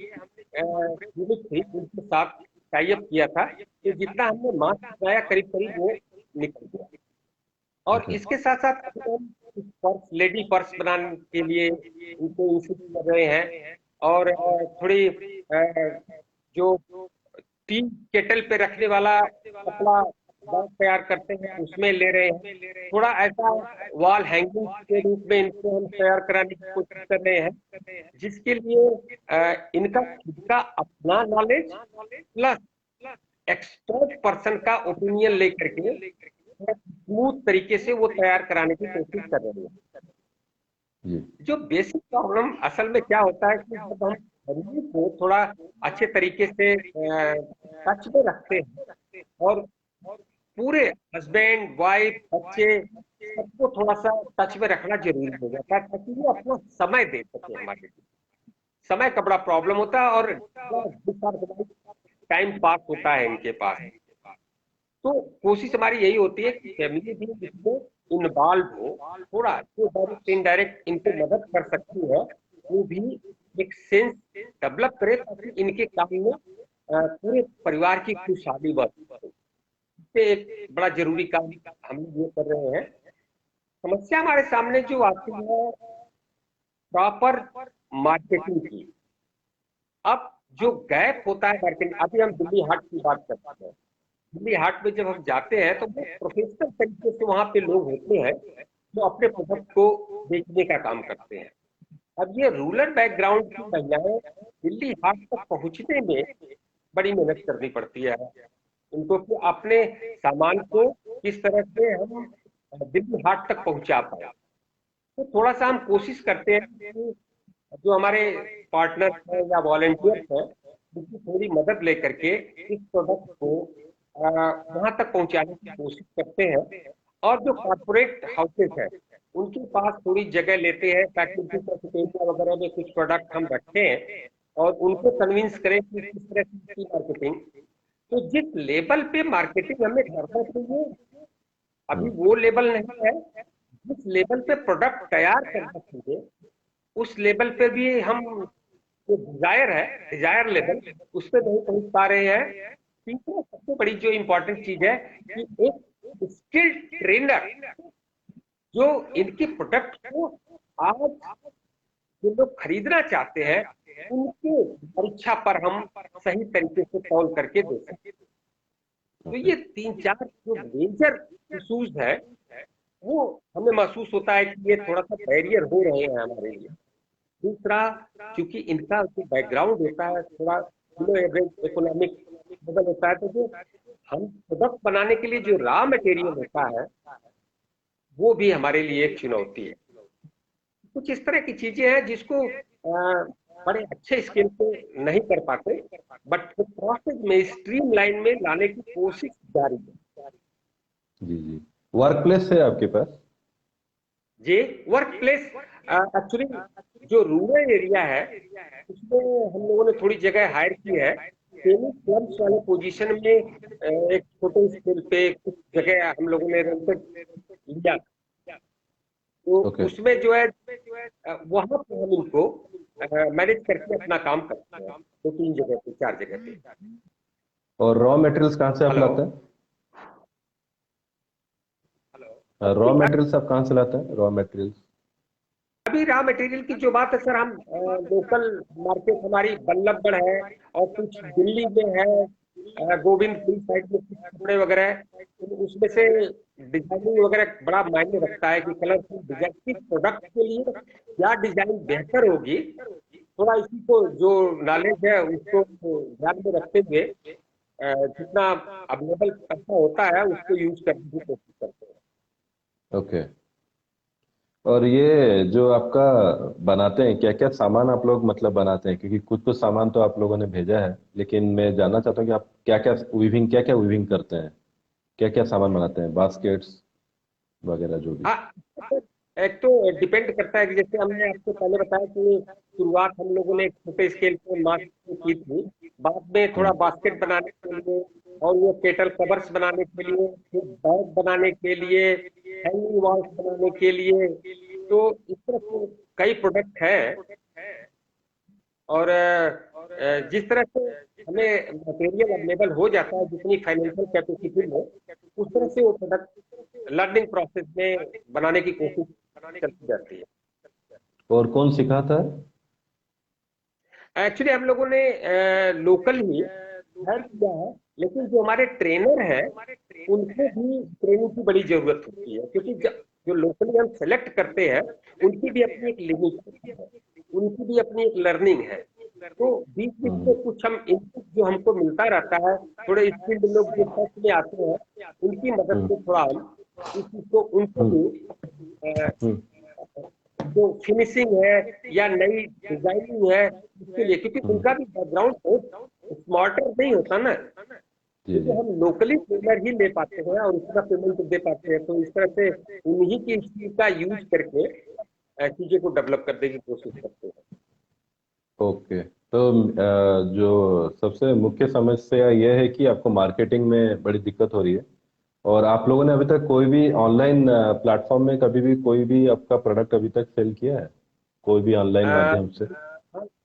यूनिट थी उनके साथ टाई अप किया था, तो जितना हमने मास्क बनाया करीब करीब वो निकल गया। और ओके। इसके साथ साथ हम पर्स, लेडी पर्स बनाने के लिए इनको इंस्टीट्यूट कर रहे हैं। और थोड़ी जो टी केटल पे रखने वाला कपड़ा बैग तैयार करते हैं उसमें ले रहे हैं। थोड़ा ऐसा वॉल हैंगिंग के रूप में इनको हम तैयार कराने की कोशिश कर रहे हैं, जिसके लिए इनका खुद का अपना नॉलेज प्लस एक्सपर्ट पर्सन का ओपिनियन लेकर के स्मूथ तरीके से वो तैयार कराने की कोशिश कर रहे हैं। जी जो बेसिक प्रॉब्लम असल में क्या होता है कि जब हम शरीर को थोड़ा अच्छे तरीके से टच में रखते हैं और पूरे हस्बैंड वाइफ बच्चे सबको थोड़ा सा टच में रखना जरूरी हो जाता है, ताकि वो अपना समय दे सके हमारे लिए। समय का बड़ा प्रॉब्लम होता है और टाइम पास होता है इनके पास। तो कोशिश हमारी यही होती है कि फैमिली भी इसमें इन्वॉल्व हो, थोड़ा जो डायरेक्ट इनडायरेक्ट इनको मदद कर सकती है वो भी एक सेंस डेवलप करे, ताकि इनके काम में पूरे परिवार की खुशहाली बढ़। इससे एक बड़ा जरूरी काम हम ये कर रहे हैं। समस्या हमारे सामने जो आती है प्रॉपर मार्केटिंग की। अब जो गैप होता है मार्केटिंग, अभी हम दिल्ली हाट की बात करते हैं। दिल्ली हाट में जब हम जाते हैं तो वो प्रोफेशनल तरीके से वहां पे लोग होते हैं जो अपने प्रोडक्ट को बेचने का काम करते हैं। अब ये रूरल बैकग्राउंड की महिलाएं दिल्ली हाट तक पहुंचने में बड़ी मेहनत करनी पड़ती है उनको, कि अपने सामान को किस तरह से हम दिल्ली हाट तक पहुंचा पाए। तो थोड़ा सा हम कोशिश करते हैं कि जो हमारे पार्टनर हैं या वॉलंटियर्स हैं उनकी थोड़ी मदद लेकर के इस प्रोडक्ट को वहां तक पहुंचाने की कोशिश करते हैं। और जो कॉर्पोरेट हाउसेस हैं उनके पास थोड़ी जगह लेते हैं ताकि उनकी कैफेटेरिया वगैरह में कुछ प्रोडक्ट हम रखें और उनको कन्विंस करें कि किस तरह की इसकी मार्केटिंग। तो जिस लेवल पे मार्केटिंग हमें करना चाहिए अभी वो लेवल नहीं है, जिस लेवल पे प्रोडक्ट तैयार करना चाहिए उस लेवल पे भी हम जो डिजायर लेवल उस पर नहीं पहुंच पा रहे हैं। तीसरा सबसे बड़ी जो इम्पोर्टेंट चीज है कि एक स्किल्ड ट्रेनर जो इनके प्रोडक्ट को आज जो लोग खरीदना चाहते हैं उनके परीक्षा पर हम सही तरीके से तौल करके दे सकते। तो ओके। ये तीन चार जो मेजर इशूज है वो हमें महसूस होता है कि ये थोड़ा सा बैरियर हो रहे हैं हमारे लिए। दूसरा, क्योंकि इनका जो बैकग्राउंड होता है थोड़ा बिलो एवरेज इकोनॉमिक लेवल होता है, तो जो हम प्रोडक्ट बनाने के लिए जो रॉ मटेरियल होता है वो भी हमारे लिए एक चुनौती है। कुछ इस तरह की चीजें हैं जिसको बड़े अच्छे स्केल पे नहीं कर पाते, बट प्रोसेस में स्ट्रीम लाइन में लाने की कोशिश जारी है। जी जी। वर्क प्लेस है आपके पास? जी, वर्क प्लेस एक्चुअली जो रूरल एरिया है उसमें हम लोगों ने थोड़ी जगह हायर की है। ट्रेनिंग क्लब्स वाले पोजीशन में एक छोटे स्केल पे कुछ जगह हम लोगों ने रेंटेड लिया। तो ओके। उसमें जो है वहां पे हम इनको मैनेज करके अपना काम करते हैं, दो तीन जगह पे, चार जगह पे। और रॉ मटेरियल्स कहाँ से आप हेलो, लाते हैं? रॉ मटेरियल्स आप कहाँ से लाते हैं, रॉ मटेरियल्स? अभी रॉ मटेरियल की जो बात है सर, हम लोकल मार्केट हमारी बल्लभगढ़ है और कुछ दिल्ली में है, गोविंदपुर साइड में कुछ कपड़े वगैरह है, तो उसमें से डिजाइनिंग वगैरह बड़ा मायने रखता है कि कलरफुल डिजाइन किस प्रोडक्ट के लिए क्या डिजाइन बेहतर होगी। थोड़ा इसी को जो नॉलेज है उसको ध्यान में रखते हुए जितना अवेलेबल पैसा होता है उसको यूज करने की कोशिश करते हैं। ओके। और ये जो आपका बनाते हैं, क्या क्या सामान आप लोग मतलब बनाते हैं? क्योंकि कुछ कुछ सामान तो आप लोगों ने भेजा है, लेकिन मैं जानना चाहता हूँ कि आप क्या क्या वीविंग करते हैं, क्या क्या सामान बनाते हैं, बास्केट्स वगैरह जो भी। हाँ, एक तो डिपेंड करता है कि जैसे हमने आपको पहले बताया कि शुरुआत हम लोगों ने एक छोटे स्केल पे मास्क से की थी, बाद में थोड़ा हम्म। बास्केट बनाने के लिए और वो केटल कवर्स बनाने के लिए, फिर बैग बनाने के लिए, हैंगिंग वॉल्स बनाने के लिए, तो इस तरह से कई प्रोडक्ट हैं। और जिस तरह से हमें मटेरियल अवेलेबल हो जाता है जितनी फाइनेंशियल कैपेसिटी में, उस तरह से वो प्रोडक्ट लर्निंग प्रोसेस में बनाने की कोशिश चलती जाती है। और कौन सिखाता है? एक्चुअली हम लोगों ने लोकल ही हायर किया है, लेकिन जो हमारे ट्रेनर हैं उनको भी ट्रेनिंग की बड़ी जरूरत होती है, क्योंकि जो लोकली हम सेलेक्ट करते हैं उनकी भी अपनी एक लिमिट है, उनकी भी अपनी एक लर्निंग है। तो बीच बीच में हम्म। कुछ हम इनपुट जो हमको मिलता रहता है, थोड़े स्किल्ड लोग जो फर्स्ट में आते हैं उनकी मदद हम्म। से थोड़ा हम इस चीज को उनको भी हम्म। अ, हम्म। जो फिनिशिंग है या नई डिजाइनिंग है उसके लिए, क्योंकि हम्म। उनका भी बैकग्राउंड बहुत स्मार्टर नहीं होता ना, जी क्योंकि जी। हम लोकली ट्रेनर ही ले पाते हैं और उतना पेमेंट दे पाते हैं, तो इस तरह से उन्हीं की स्किल का यूज करके चीजें को डेवलप करने की कोशिश करते हैं। ओके। तो जो सबसे मुख्य समस्या यह है कि आपको मार्केटिंग में बड़ी दिक्कत हो रही है, और आप लोगों ने अभी तक कोई भी ऑनलाइन प्लेटफॉर्म में कभी भी कोई भी आपका प्रोडक्ट अभी तक सेल किया है, कोई भी ऑनलाइन माध्यम से?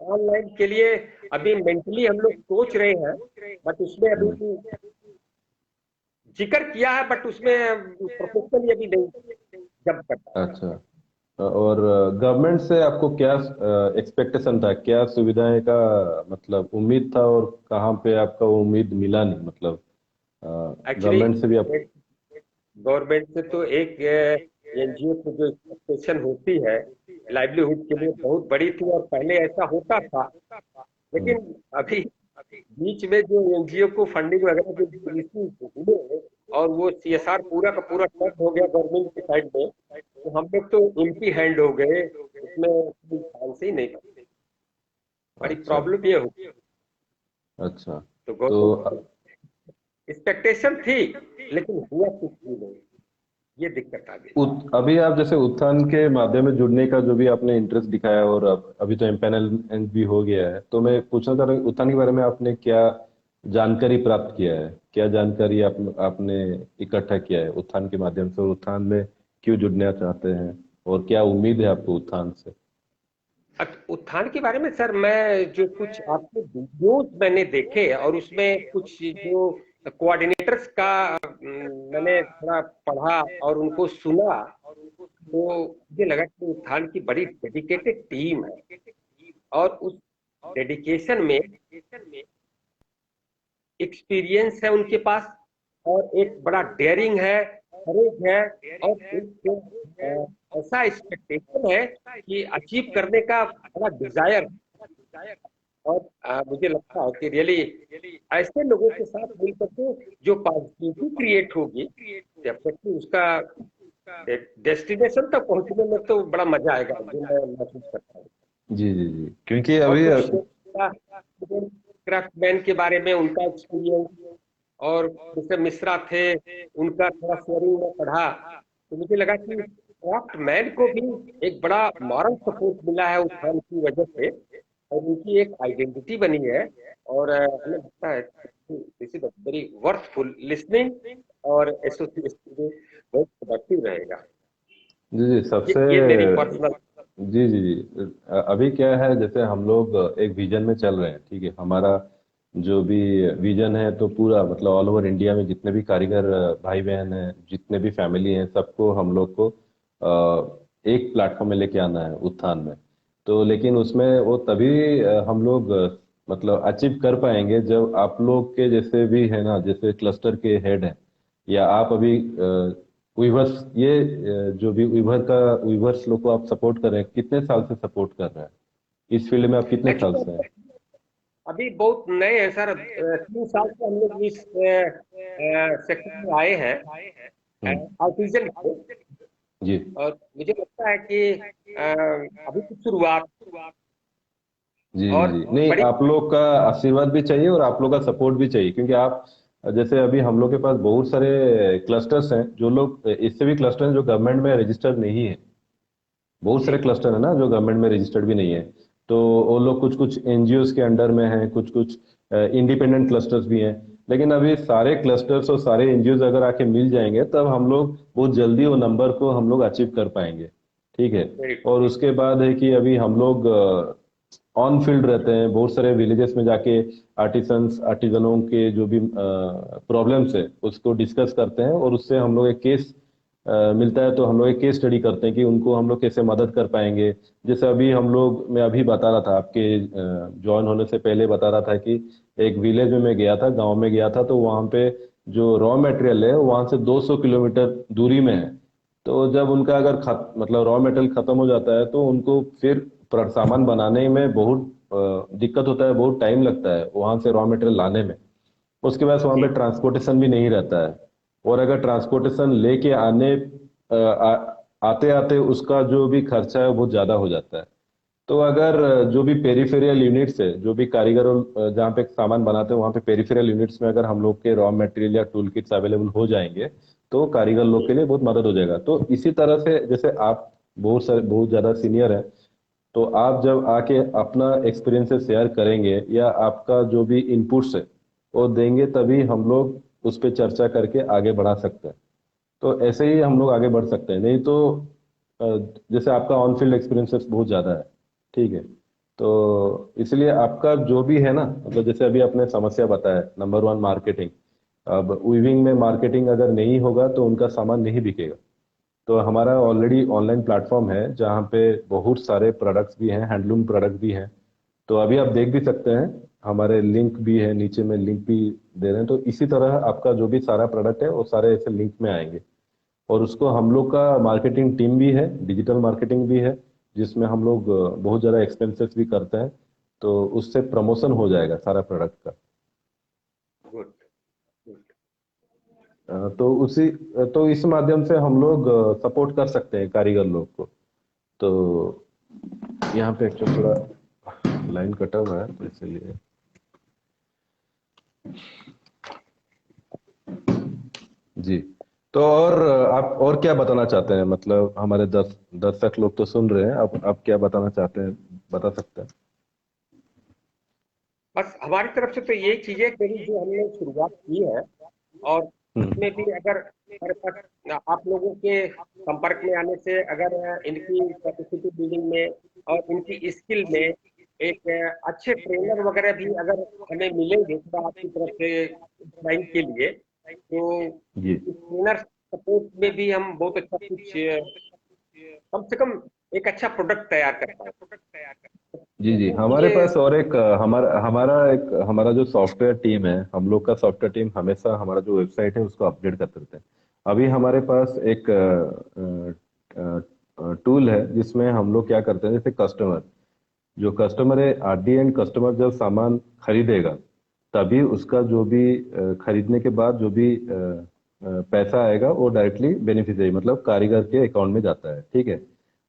ऑनलाइन के लिए अभी मेंटली हम लोग सोच रहे हैं, बट उसमें अभी हम्म। जिक्र किया है, बट उसमें प्रोफेशनली अभी नहीं जब करता। अच्छा। और गवर्नमेंट से आपको क्या एक्सपेक्टेशन था, क्या सुविधाएं का मतलब उम्मीद था, और कहाँ पे आपका वो उम्मीद मिला नहीं, मतलब एक्चुअली गवर्नमेंट से भी आप। गवर्नमेंट से तो एक एनजीओ की जो एक्सपेक्टेशन होती है लाइवलीहुड के लिए बहुत बड़ी थी, और पहले ऐसा होता था, हम्म। लेकिन अभी बीच में जो एनजीओ को फंडिंग वगैरह जो इश्यू हुए और वो सीएसआर पूरा का पूरा ठप हो गया गवर्नमेंट की साइड में, तो हम लोग तो एम्प्टी हैंड हो गए, उसमें कोई चांस ही नहीं था। बड़ी अच्छा। प्रॉब्लम ये हो, अच्छा। तो तो गवर्नमेंट एक्सपेक्टेशन थी लेकिन हुआ कुछ भी नहीं, ये दिक्कत आ गई। अभी आप जैसे उत्थान के माध्यम में जुड़ने का जो भी आपने इंटरेस्ट दिखाया, और अभी तो एम्पैनलमेंट भी हो गया है, तो मैं पूछना चाह रहा हूँ उत्थान के बारे में आपने क्या जानकारी प्राप्त किया है, क्या जानकारी आपने इकट्ठा किया है उत्थान के माध्यम से, और उत्थान में क्यों जुड़ना चाहते हैं, और क्या उम्मीद है आपको उत्थान से? उत्थान के बारे में सर, मैं जो कुछ आपके वीडियोस मैंने देखे और उसमें कुछ जो कोऑर्डिनेटर्स का मैंने थोड़ा पढ़ा और उनको सुना, तो मुझे लगा कि उत्थान की बड़ी डेडिकेटेड टीम है, और उस डेडिकेशन में एक्सपीरियंस है उनके पास, और एक बड़ा डेयरिंग है, करेज है, और एक ऐसा एक्सपेक्टेशन है कि अचीव करने का बड़ा डिजायर। और मुझे लगता है कि रियली ऐसे लोगों के साथ मिलकर के जो पॉजिटिविटी क्रिएट होगी, डेफिनेटली उसका डेस्टिनेशन तक पहुंचने में तो बड़ा मजा आएगा, जो मैं महसूस करता हूँ। जी जी जी, क्योंकि और अभी कुछ क्राफ्टमैन के बारे में उनका एक्सपीरियंस, और जैसे मिश्रा थे उनका थोड़ा शेयरिंग में पढ़ा, तो मुझे लगा कि क्राफ्टमैन को भी एक बड़ा मॉरल सपोर्ट मिला है उत्थान की वजह से, और उनकी एक आइडेंटिटी बनी है। और हमें लगता है this is very worthful listening, और एसोसिएशन में बहुत प्रोडक्टिव रहेगा। जी जी, सबसे ये मेरी पर्सनल। जी जी जी। अभी क्या है, जैसे हम लोग एक विजन में चल रहे हैं, ठीक है, हमारा जो भी विजन है, तो पूरा मतलब ऑल ओवर इंडिया में जितने भी कारीगर भाई बहन हैं, जितने भी फैमिली हैं, सबको हम लोग को एक प्लेटफॉर्म में लेके आना है उत्थान में। तो लेकिन उसमें वो तभी हम लोग मतलब अचीव कर पाएंगे जब आप लोग के जैसे भी है ना, जैसे क्लस्टर के हेड हैं, या आप अभी वीवर्स, ये जो भी वीवर्स लोग को आप सपोर्ट कर रहे हैं, कितने साल से सपोर्ट कर रहे हैं इस फील्ड में, आप कितने साल से हैं? एक्चुअली अभी बहुत नए हैं सर, 3 साल से हम लोग इस सेक्टर में आए हैं, हम्म। आर्टिजन को। जी और मुझे लगता है कि अभी तो शुरुआत जी जी और जी, नहीं, बड़ी। आप लोग का आशीर्वाद भी चाहिए और आप लोग का सपोर्ट भी चाहिए, क्योंकि आप जैसे अभी हम लोग के पास बहुत सारे क्लस्टर्स हैं, जो लोग इससे भी क्लस्टर हैं जो गवर्नमेंट में रजिस्टर्ड नहीं है। बहुत जी सारे क्लस्टर है ना जो गवर्नमेंट में रजिस्टर्ड भी नहीं है। तो वो लोग कुछ कुछ एनजीओस के अंडर में हैं, कुछ कुछ इंडिपेंडेंट क्लस्टर्स भी हैं। लेकिन अभी सारे क्लस्टर्स और सारे एनजीओस अगर आके मिल जाएंगे तब हम लोग बहुत जल्दी वो नंबर को हम लोग अचीव कर पाएंगे। ठीक है। वेरी और उसके बाद है कि अभी हम लोग ऑन फील्ड रहते हैं, बहुत सारे विलेजेस में जाके आर्टिजनों के जो भी प्रॉब्लम्स है उसको डिस्कस करते हैं, और उससे हम लोग एक केस मिलता है, तो हम लोग एक केस स्टडी करते हैं कि उनको हम लोग कैसे मदद कर पाएंगे। जैसे अभी हम लोग, मैं अभी बता रहा था आपके ज्वाइन होने से पहले बता रहा था कि एक विलेज में मैं गया था, गांव में गया था, तो वहाँ पे जो रॉ मटेरियल है वहाँ से 200 किलोमीटर दूरी में है। तो जब उनका अगर मतलब रॉ मटेरियल खत्म हो जाता है तो उनको फिर सामान बनाने में बहुत दिक्कत होता है, बहुत टाइम लगता है वहां से रॉ मटेरियल लाने में। उसके बाद वहां पे जी ट्रांसपोर्टेशन भी नहीं रहता है। और अगर ट्रांसपोर्टेशन लेके आते आते उसका जो भी खर्चा है वो बहुत ज्यादा हो जाता है। तो अगर जो भी पेरिफेरियल यूनिट्स है, जो भी कारीगर जहाँ पे सामान बनाते हैं वहाँ पे पेरिफेरियल यूनिट्स में अगर हम लोग के रॉ मटेरियल या टूल किट्स अवेलेबल हो जाएंगे तो कारीगर लोग जी के लिए बहुत मदद हो जाएगा। तो इसी तरह से जैसे आप बहुत ज्यादा सीनियर हैं, तो आप जब आके अपना एक्सपीरियंसेस शेयर करेंगे या आपका जो भी इनपुट्स है वो देंगे, तभी हम लोग उस पर चर्चा करके आगे बढ़ा सकते हैं। तो ऐसे ही हम लोग आगे बढ़ सकते हैं, नहीं तो अ, जैसे आपका ऑन फील्ड एक्सपीरियंसेस बहुत ज़्यादा है। ठीक है। तो इसलिए आपका जो भी है ना, मतलब जैसे अभी आपने समस्या बताया, नंबर वन मार्केटिंग। अब वीविंग में मार्केटिंग अगर नहीं होगा तो उनका सामान नहीं बिकेगा। तो हमारा ऑलरेडी ऑनलाइन प्लेटफॉर्म है जहाँ पे बहुत सारे प्रोडक्ट्स भी हैं, हैंडलूम प्रोडक्ट भी हैं। तो अभी आप देख भी सकते हैं, हमारे लिंक भी है, नीचे में लिंक भी दे रहे हैं। तो इसी तरह आपका जो भी सारा प्रोडक्ट है वो सारे ऐसे लिंक में आएंगे। और उसको हम लोग का मार्केटिंग टीम भी है, डिजिटल मार्केटिंग भी है, जिसमें हम लोग बहुत ज़्यादा एक्सपेंसेस भी करते हैं। तो उससे प्रमोशन हो जाएगा सारा प्रोडक्ट का। Good good. तो इस माध्यम से हम लोग सपोर्ट कर सकते हैं कारीगर लोग को। तो यहाँ पे एक्चुअली थोड़ा लाइन कटा हुआ है तो इसलिए। जी। तो और आप और क्या बताना चाहते हैं, मतलब हमारे दर्शक लोग तो सुन रहे हैं, आप क्या बताना चाहते हैं, बता सकते हैं? बस हमारी तरफ से तो यही चीजें करी जो हमने शुरुआत की है। और हम्म। इसमें भी अगर हमारे पास आप लोगों के संपर्क में आने से अगर इनकी कैपेसिटी बिल्डिंग में और इनकी स्किल में एक अच्छे ट्रेनर वगैरह भी अगर हमें मिलेंगे तो आपकी तरफ से ट्रेनिंग के लिए, तो जी इस ट्रेनर सपोर्ट में भी हम बहुत अच्छा कुछ कम से कम एक अच्छा प्रोडक्ट तैयार कर पाए। जी जी, तो हमारे ये पास और एक हमारा जो सॉफ्टवेयर टीम है, हम लोग का सॉफ्टवेयर टीम हमेशा हमारा जो वेबसाइट है उसको अपडेट करते रहते हैं। अभी हमारे पास एक टूल है जिसमें हम लोग क्या करते हैं, जैसे कस्टमर है, एट दी एंड कस्टमर जब सामान खरीदेगा तभी उसका जो भी खरीदने के बाद जो भी पैसा आएगा वो डायरेक्टली बेनिफिशियरी मतलब कारीगर के अकाउंट में जाता है। ठीक है।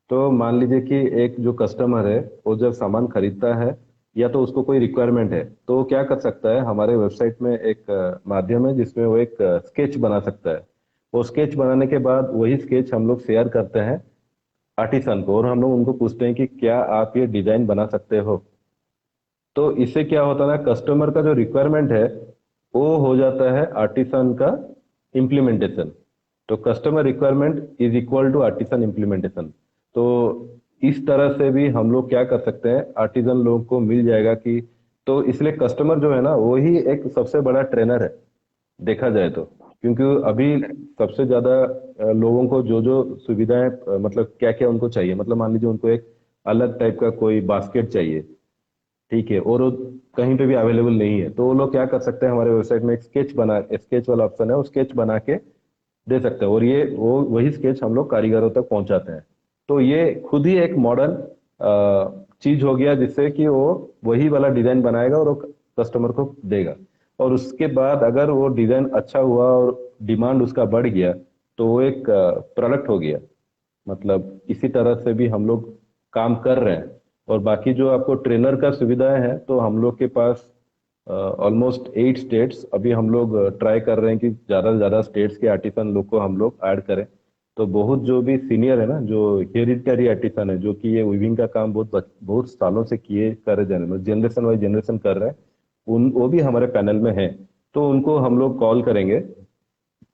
तो मान लीजिए कि एक जो कस्टमर है वो जब सामान खरीदता है या तो उसको कोई रिक्वायरमेंट है, तो वो क्या कर सकता है, हमारे वेबसाइट में एक माध्यम है जिसमें वो एक स्केच बना सकता है। वो स्केच बनाने के बाद वही स्केच हम लोग शेयर करते हैं आर्टिसन को, और हम लोग उनको पूछते हैं कि क्या आप ये डिजाइन बना सकते हो। तो इससे क्या होता है ना, कस्टमर का जो रिक्वायरमेंट है वो हो जाता है आर्टिसन का इम्प्लीमेंटेशन। तो customer requirement is equal to artisan implementation. तो इस तरह से भी हम लोग क्या कर सकते हैं, आर्टिसन लोगों को मिल जाएगा कि, तो इसलिए कस्टमर जो है ना वही एक सबसे बड़ा ट्रेनर है देखा जाए तो। क्योंकि अभी सबसे ज़्यादा लोगों को जो जो सुविधाएं मतलब क्या क्या उनको चाहिए, मतलब मान लीजिए उनको एक अलग टाइप का कोई बास्केट चाहिए, ठीक है, और वो कहीं पे भी अवेलेबल नहीं है, तो वो लोग क्या कर सकते हैं, हमारे वेबसाइट में एक स्केच वाला ऑप्शन है, वो स्केच बना के दे सकते हैं, और ये वो वही स्केच हम लोग कारीगरों तक पहुंचाते हैं। तो ये खुद ही एक मॉडर्न चीज हो गया, जिससे कि वो वही वाला डिजाइन बनाएगा और वो कस्टमर को देगा, और उसके बाद अगर वो डिजाइन अच्छा हुआ और डिमांड उसका बढ़ गया, तो वो एक प्रोडक्ट हो गया। मतलब इसी तरह से भी हम लोग काम कर रहे हैं। और बाकी जो आपको ट्रेनर का सुविधाएं हैं, तो हम लोग के पास ऑलमोस्ट 8 स्टेट्स, अभी हम लोग ट्राई कर रहे हैं कि ज़्यादा से ज़्यादा स्टेट्स के आर्टिसन लोग को हम लोग ऐड करें। तो बहुत जो भी सीनियर है ना, जो हेरिडिटरी आर्टिसन है, जो कि ये वीविंग का काम बहुत सालों से किए कर रहे, जनरेशन वाइज जनरेशन कर रहे हैं, उन वो भी हमारे पैनल में है। तो उनको हम लोग कॉल करेंगे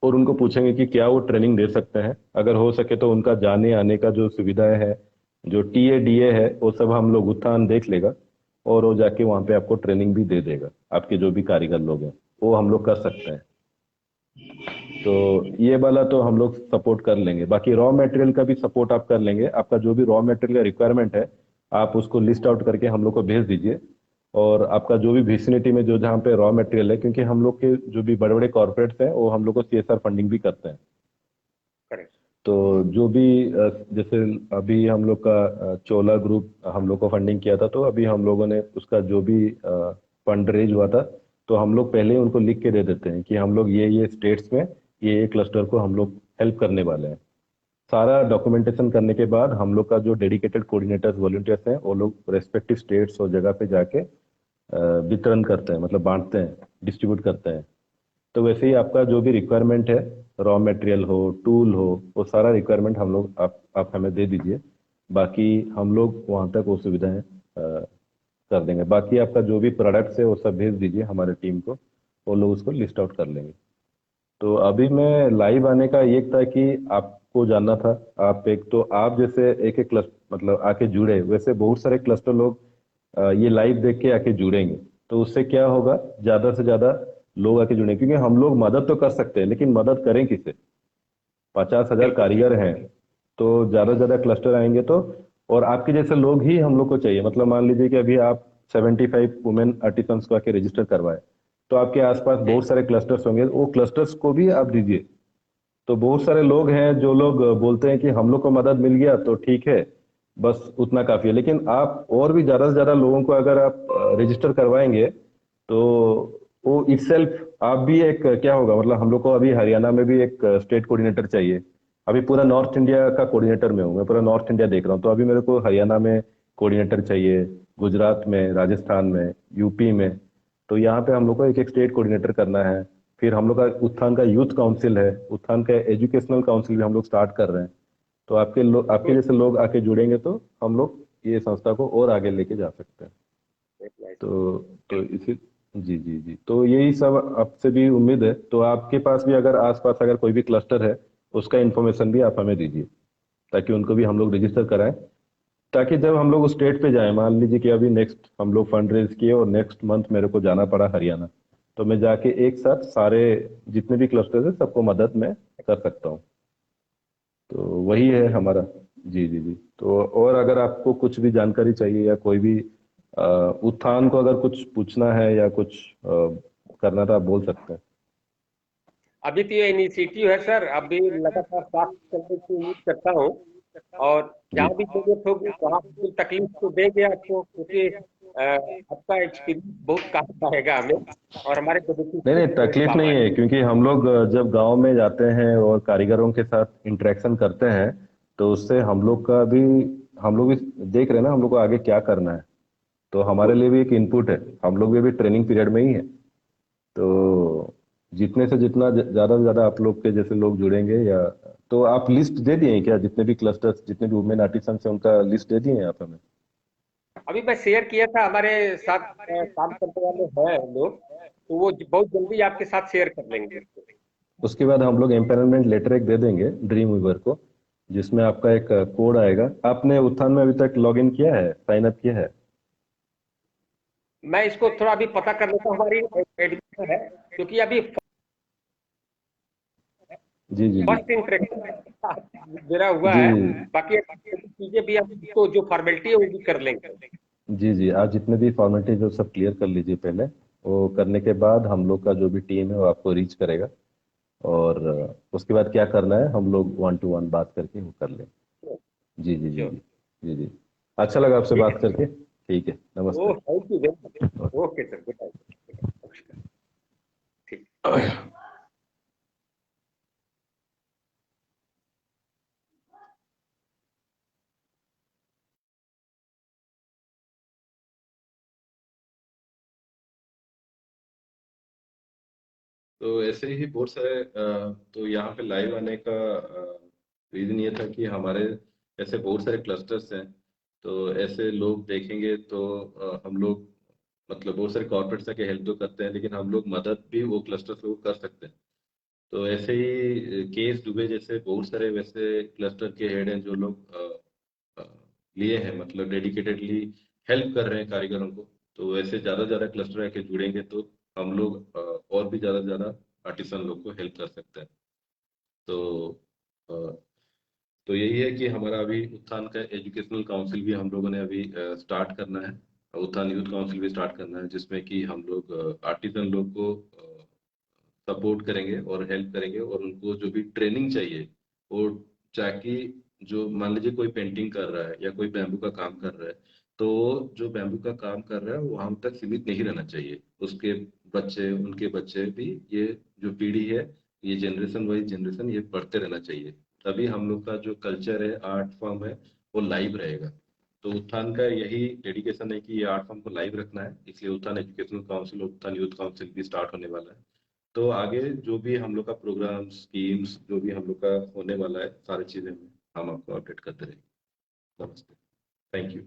और उनको पूछेंगे कि क्या वो ट्रेनिंग दे सकते हैं। अगर हो सके तो उनका जाने आने का जो सुविधाएं है, जो टीए डीए है, वो सब हम लोग उत्थान देख लेगा, और वो जाके वहाँ पे आपको ट्रेनिंग भी दे देगा। आपके जो भी कारीगर लोग हैं वो हम लोग कर सकते हैं। तो ये वाला तो हम लोग सपोर्ट कर लेंगे। बाकी रॉ मटेरियल का भी सपोर्ट आप कर लेंगे। आपका जो भी रॉ मटेरियल का रिक्वायरमेंट है, आप उसको लिस्ट आउट करके हम लोग को भेज दीजिए। और आपका जो भी विसिनिटी में जो जहाँ पे रॉ मटेरियल है, क्योंकि हम लोग के जो भी बड़े बड़े कॉर्पोरेट्स हैं, वो हम लोग को सीएसआर फंडिंग भी करते हैं। करेक्ट। तो जो भी जैसे अभी हम लोग का चोला ग्रुप हम लोग को फंडिंग किया था, तो अभी हम लोगों ने उसका जो भी फंड रेज हुआ था, तो हम लोग पहले ही उनको लिख के दे देते हैं कि हम लोग ये स्टेट्स में ये क्लस्टर को हम लोग हेल्प करने वाले हैं। सारा डॉक्यूमेंटेशन करने के बाद हम लोग का जो डेडिकेटेड कोऑर्डिनेटर्स वॉलंटियर्स हैं, वो लोग रेस्पेक्टिव स्टेट्स और जगह पे जाके वितरण करते हैं, मतलब बांटते हैं, डिस्ट्रीब्यूट करते हैं। तो वैसे ही आपका जो भी रिक्वायरमेंट है, रॉ मटेरियल हो, टूल हो, वो सारा रिक्वायरमेंट हम लोग आप हमें दे दीजिए। बाकी हम लोग वहाँ तक वो सुविधाएं कर देंगे। बाकी आपका जो भी प्रोडक्ट्स है वो सब भेज दीजिए हमारे टीम को, वो लोग उसको लिस्ट आउट कर लेंगे। तो अभी मैं लाइव आने का एक था कि आपको जानना था, आप एक तो आप जैसे एक एक क्लस्टर मतलब आके जुड़े, वैसे बहुत सारे क्लस्टर लोग ये लाइव देख के आके जुड़ेंगे। तो उससे क्या होगा, ज्यादा से ज्यादा लोग आके जुड़ेंगे, क्योंकि हम लोग मदद तो कर सकते हैं, लेकिन मदद करें किसे? 50,000 बिल्कुल। कारीगर हैं, तो ज्यादा से ज्यादा क्लस्टर आएंगे तो। और आपके जैसे लोग ही हम लोग को चाहिए। मतलब मान लीजिए कि अभी आप 75 वुमेन आर्टिसंस को आके रजिस्टर करवाए, तो आपके आसपास बहुत सारे क्लस्टर्स होंगे, वो क्लस्टर्स को भी आप दीजिए। तो बहुत सारे लोग हैं जो लोग बोलते हैं कि हम लोग को मदद मिल गया तो ठीक है, बस उतना काफी है। लेकिन आप और भी ज्यादा से ज्यादा लोगों को अगर आप रजिस्टर करवाएंगे, तो वो इटसेल्फ आप भी एक क्या होगा, मतलब हम लोग को अभी हरियाणा में भी एक स्टेट कोऑर्डिनेटर चाहिए। अभी पूरा नॉर्थ इंडिया का कोऑर्डिनेटर में हूँ, मैं पूरा नॉर्थ इंडिया देख रहा हूँ, तो अभी मेरे को हरियाणा में कोऑर्डिनेटर चाहिए, गुजरात में, राजस्थान में, यूपी में। तो यहाँ पे हम लोग को एक एक स्टेट कोऑर्डिनेटर करना है। फिर हम लोग का उत्थान का यूथ काउंसिल है, उत्थान का एजुकेशनल काउंसिल भी हम लोग स्टार्ट कर रहे हैं। तो आपके जैसे लोग आके जुड़ेंगे तो हम लोग ये संस्था को और आगे लेके जा सकते हैं। तो इसी जी जी जी, तो यही सब आपसे भी उम्मीद है। तो आपके पास भी अगर आसपास अगर कोई भी क्लस्टर है, उसका इन्फॉर्मेशन भी आप हमें दीजिए, ताकि उनको भी हम लोग रजिस्टर कराएं। ताकि जब हम लोग उस स्टेट पे जाएं, मान लीजिए कि अभी नेक्स्ट हम लोग फंड रेज किए और नेक्स्ट मंथ मेरे को जाना पड़ा हरियाणा, तो मैं जाके एक साथ सारे जितने भी क्लस्टर्स है सबको मदद में कर सकता हूँ। तो वही है हमारा। जी जी जी। तो और अगर आपको कुछ भी जानकारी चाहिए या कोई भी उत्थान को अगर कुछ पूछना है या कुछ करना था, आप बोल सकते हैं। अभी तो ये इनिशिएटिव है सर, अभी लगातार साथ चलने की उम्मीद करता हूँ। और जी। जहाँ भी जरूरत होगी वहाँ कोई तकलीफ तो देंगे आपको, क्योंकि आपका एक्सपीरियंस बहुत काम आएगा हमें, और हमारे नहीं बेनिफिशियरी नहीं, को बहुत तकलीफ काम नहीं है, आएगा। क्योंकि हम लोग जब गांव में जाते हैं और कारीगरों के साथ इंटरेक्शन करते हैं, तो उससे हम लोग भी देख रहे हैं ना हम लोग को आगे क्या करना है। तो हमारे बिल्कुल। लिए भी एक इनपुट है, हम लोग भी अभी ट्रेनिंग पीरियड में ही है। तो जितने से जितना ज्यादा से ज्यादा आप लोग के जैसे लोग जुड़ेंगे, या तो आप लिस्ट दे दिए हैं क्या, जितने भी क्लस्टर्स जितने भी वुमेन आर्टिसन है उनका लिस्ट दे दिए हैं आप हमें? अभी मैं शेयर किया था, हमारे साथ काम करने वाले हैं लोग, तो वो बहुत जल्दी आपके साथ शेयर कर लेंगे इसको। उसके बाद हम लोग एम्पेनलमेंट लेटर एक दे देंगे ड्रीम वीवर को, जिसमें आपका एक कोड आएगा। आपने उत्थान में अभी तक लॉग इन किया है, साइन अप किया है? मैं इसको थोड़ा अभी पता कर लेता हूँ, हमारी एडमिशन है, क्योंकि अभी जी जी जी फर्स्ट इंटरेक्शन मेरा हुआ जी है। बाकी चीजें भी हम तो जो फॉर्मेलिटी है वो भी कर लेंगे। जी जी, आप जितने भी फॉर्मेलिटी जो सब क्लियर कर लीजिए पहले। वो करने के बाद हम लोग का जो भी टीम है वो आपको रीच करेगा। और उसके बाद क्या करना है हम लोग 1 to 1 बात करके वो कर लें। जी जी जी श्योर। जी जी जी। अच्छा लगा आपसे ठीक बात है करके। ठीक है, सर। ओ नमस्ते। Thank you very much. Okay sir, good night. नमस्कार। ठीक। तो ऐसे ही बहुत सारे तो यहाँ पे लाइव आने का रीजन ये था कि हमारे ऐसे बहुत सारे क्लस्टर्स हैं। तो ऐसे लोग देखेंगे तो हम लोग मतलब बहुत सारे कॉर्पोरेट्स के हेल्प तो करते हैं, लेकिन हम लोग मदद भी वो क्लस्टर्स को कर सकते हैं। तो ऐसे ही केस दुबे जैसे बहुत सारे वैसे क्लस्टर के हेड हैं जो लोग अ, लिए हैं, मतलब डेडिकेटेडली हेल्प कर रहे हैं कारीगरों को। तो ऐसे ज़्यादा ज़्यादा क्लस्टर आके जुड़ेंगे तो हम लोग और भी ज़्यादा ज़्यादा आर्टिसन लोग को हेल्प कर सकते हैं। तो अ, तो यही है कि हमारा अभी उत्थान का एजुकेशनल काउंसिल भी हम लोगों ने अभी स्टार्ट करना है। उत्थान यूथ काउंसिल भी स्टार्ट करना है, जिसमें कि हम लोग आर्टिसन लोग को सपोर्ट करेंगे और हेल्प करेंगे, और उनको जो भी ट्रेनिंग चाहिए वो, ताकि जो मान लीजिए कोई पेंटिंग कर रहा है या कोई बैम्बू का काम कर रहा है, तो जो बैम्बू का काम कर रहा है वो वहां तक सीमित नहीं रहना चाहिए। उसके बच्चे, उनके बच्चे भी, ये जो पीढ़ी है, ये जनरेशन वाइज जनरेशन ये बढ़ते रहना चाहिए। तभी हम लोग का जो कल्चर है, आर्ट फॉर्म है, वो लाइव रहेगा। तो उत्थान का यही डेडिकेशन है कि ये आर्ट फॉर्म को लाइव रखना है, इसलिए उत्थान एजुकेशनल काउंसिल और उत्थान यूथ काउंसिल भी स्टार्ट होने वाला है। तो आगे जो भी हम लोग का प्रोग्राम स्कीम्स जो भी हम लोग का होने वाला है, सारी चीजें हम आपको अपडेट करते रहेंगे। नमस्ते। Thank you.